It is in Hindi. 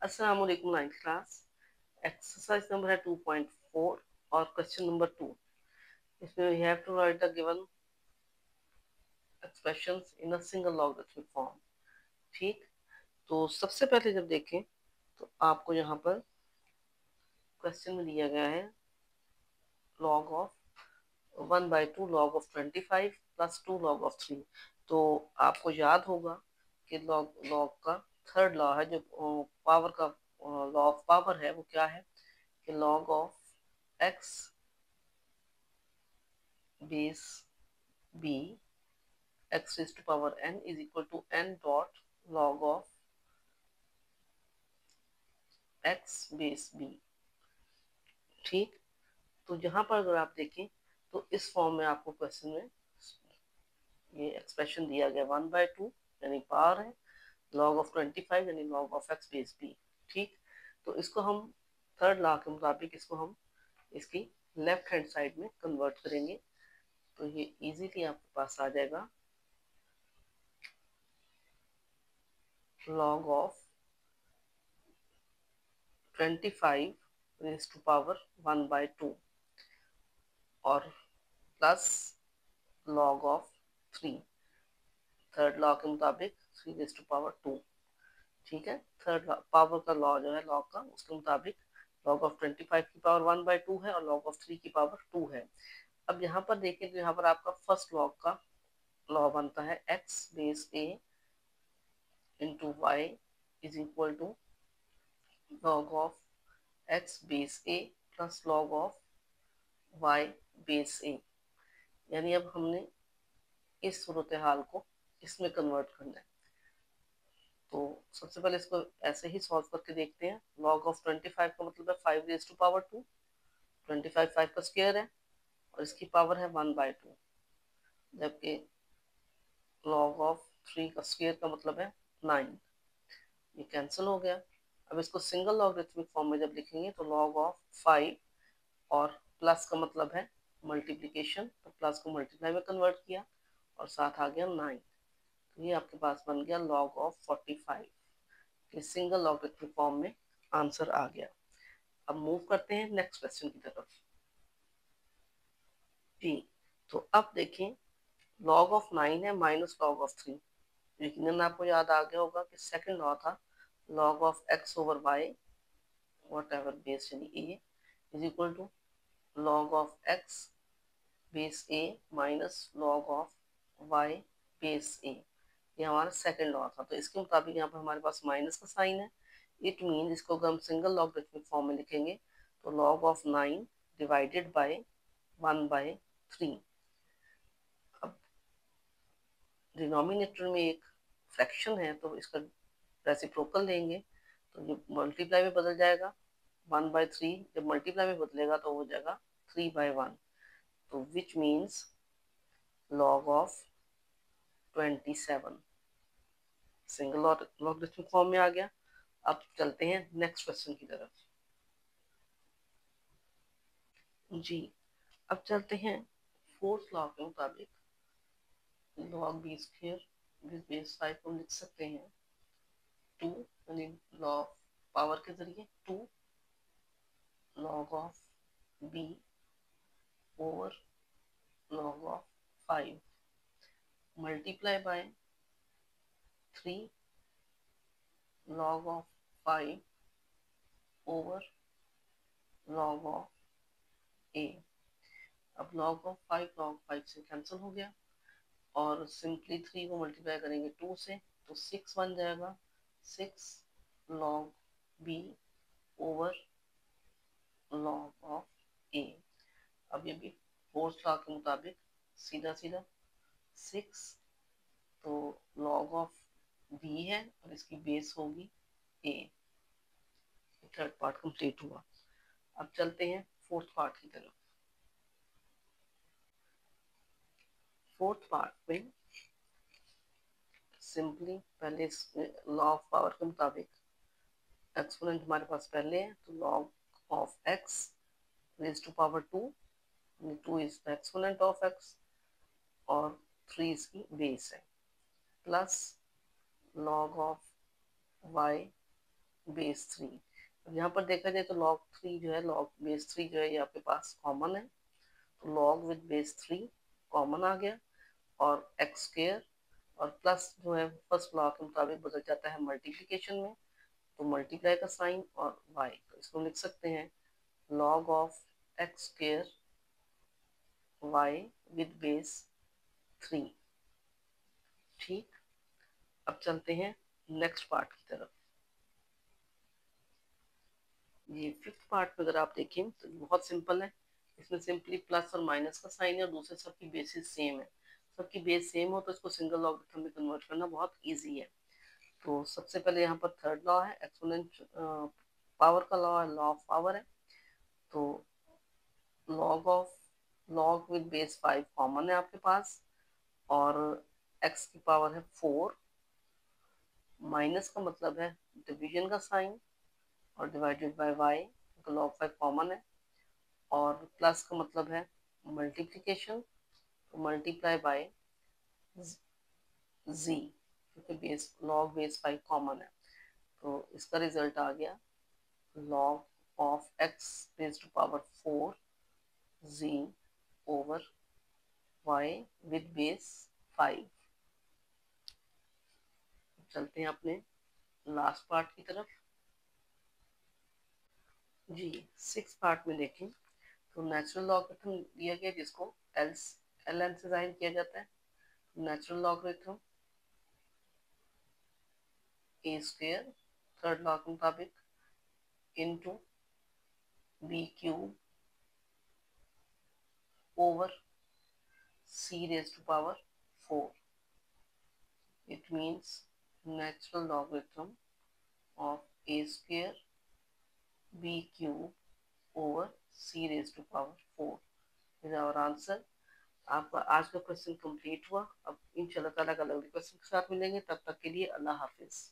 अस्सलाम वालेकुम नाइन्थ क्लास। एक्सरसाइज नंबर है 2.4 और क्वेश्चन नंबर 2। इसमें we have to write the given expressions in a single logarithmic form. ठीक, तो सबसे पहले जब देखें तो आपको यहाँ पर क्वेश्चन में दिया गया है log of 1/2 log of 25 plus 2 log of 3। तो आपको याद होगा कि लॉग का थर्ड लॉ है, जो पावर का लॉ ऑफ पावर है, वो क्या है कि log of x base b x raised to power n is equal to n dot log of x base b। ठीक, तो यहाँ पर अगर आप देखें तो इस फॉर्म में आपको क्वेश्चन में ये एक्सप्रेशन दिया गया 1/2 यानी पावर है, log of 25 यानी log of x base b। ठीक, तो इसको हम थर्ड लॉ के मुताबिक इसको हम इसकी लेफ्ट हैंड साइड में कन्वर्ट करेंगे, तो ये इजीली आपके पास आ जाएगा log of 25 raised to power 1/2 और plus log of 3, third law के मुताबिक 3 रेज़ टू पावर 2। ठीक है, थर्ड पावर का लॉ जो है लॉग का, उसके मुताबिक log ऑफ 25 की पावर 1/2 है और log ऑफ 3 की पावर 2 है। अब यहाँ पर देखें तो यहाँ पर आपका फर्स्ट लॉग का लॉ बनता है x base a into y is equal to log of x base a plus log of y base a। यानी अब हमने इस सूरत हाल को इसमें कन्वर्ट करना है, तो सबसे पहले इसको ऐसे ही सॉल्व करके देखते हैं। log ऑफ 25 का मतलब है 5 रेज़ टू पावर 2, 25 5 का स्क्वायर है और इसकी पावर है 1/2, जबकि log ऑफ 3 का स्क्वायर का मतलब है 9। ये कैंसिल हो गया। अब इसको सिंगल लॉगरिथमिक फॉर्म में जब लिखेंगे तो log ऑफ 5 और प्लस का मतलब है मल्टीप्लिकेशन, तो प्लस को मल्टीप्लाई में कन्वर्ट किया और साथ आ गया 9, तो ये आपके पास बन गया log ऑफ 45। इस सिंगल लॉगरिथमिक फॉर्म में आंसर आ गया। अब मूव करते हैं नेक्स्ट क्वेश्चन की तरफ। जी, तो अब देखें log ऑफ 9 है माइनस log ऑफ 3। यकीनन आपको याद आ गया होगा कि सेकंड लॉ था log of x over y whatever base यानी a is equal to log of x base a minus log of y base a। ये हमारा सेकंड लॉ था, तो इसके मुताबिक यहाँ पर हमारे पास माइनस का साइन है। इट मीन इसको अगर हम सिंगल लॉगरिथमिक फॉर्म में लिखेंगे तो log ऑफ 9 डिवाइडेड बाय 1/3। अब डिनोमिनेटर में एक फ्रैक्शन है तो इसका रेसिप्रोकल लेंगे तो ये मल्टीप्लाई में बदल जाएगा। 1/3 जब मल्टीप्लाई में बदलेगा तो हो जाएगा 3/1, तो which means log of 27 single logarithmic form में आ गया। अब चलते हैं नेक्स्ट क्वेश्चन की तरफ। जी, अब चलते हैं फोर्थ लॉ के मुताबिक log b स्क्वायर बेस 5 को लिख सकते हैं 2, यानी लॉ पावर के जरिए 2 log of b over log of 5 multiply by 3 log of 5 over log of a। अब log ऑफ 5 log 5 से कैंसिल हो गया और सिंपली 3 को मल्टीप्लाई करेंगे 2 से तो 6 बन जाएगा। 6 log b over log of a। अब ये भी फोर्थ लॉ के मुताबिक सीधा सीधा 6 तो log ऑफ b है और इसकी बेस होगी a। थर्ड पार्ट कंप्लीट हुआ। अब चलते हैं फोर्थ पार्ट की तरफ। फोर्थ पार्ट में सिंपली पहले लॉ ऑफ पावर के मुताबिक एक्सपोनेंट हमारे पास पहले है तो log of x raise to power 2, 2 is the exponent of x और 3 इसकी बेस है, plus log of y base 3। यहाँ पर देखा जाए तो log 3 जो है, log बेस 3 जो है ये आपके पास कॉमन है, तो log विद बेस 3 कॉमन आ गया, और एक्स स्क्वायर और प्लस जो है फर्स्ट लॉ के मुताबिक बदल जाता है मल्टीप्लिकेशन में, तो मल्टीप्लाई का साइन और y, तो इसको लिख सकते हैं log of x square y with base 3। ठीक, अब चलते हैं नेक्स्ट पार्ट की तरफ। ये फिफ्थ पार्ट में अगर आप देखें तो बहुत सिंपल है, इसमें सिंपली प्लस और माइनस का साइन है और दूसरे सबकी बेसिस सेम है। सबकी बेस सेम हो तो इसको सिंगल लॉगरिथम में कन्वर्ट करना बहुत इजी है। तो सबसे पहले यहाँ पर थर्ड लॉ है, एक्सपोनेंट पावर का लॉ है, लॉ ऑफ पावर है। तो लॉग विद बेस 5 कॉमन है आपके पास, और x की पावर है 4, माइनस का मतलब है डिवीजन का साइन, और डिवाइडेड बाय y, तो लॉग 5 कॉमन है, और प्लस का मतलब है मल्टीप्लिकेशन, तो मल्टीप्लाई बाय z, क्योंकि बेस लॉग बेस 5 कॉमन है, तो इसका रिजल्ट आ गया log of x raise to power 4 z over y with base 5। चलते हैं अपने लास्ट पार्ट की तरफ। जी, सिक्स पार्ट में देखें तो नेचुरल लॉगरिथम दिया गया जिसको ln से जाहिर किया जाता है। Natural logarithm a square third law के मुताबिक into b cube over c raise to power 4। It means natural logarithm of a square b cube over c raise to power 4 is our answer. आपका आज का क्वेश्चन कंप्लीट हुआ। अब इंशाल्लाह ताला अलग अलग क्वेश्चन के साथ मिलेंगे, तब तक के लिए अल्लाह हाफिज।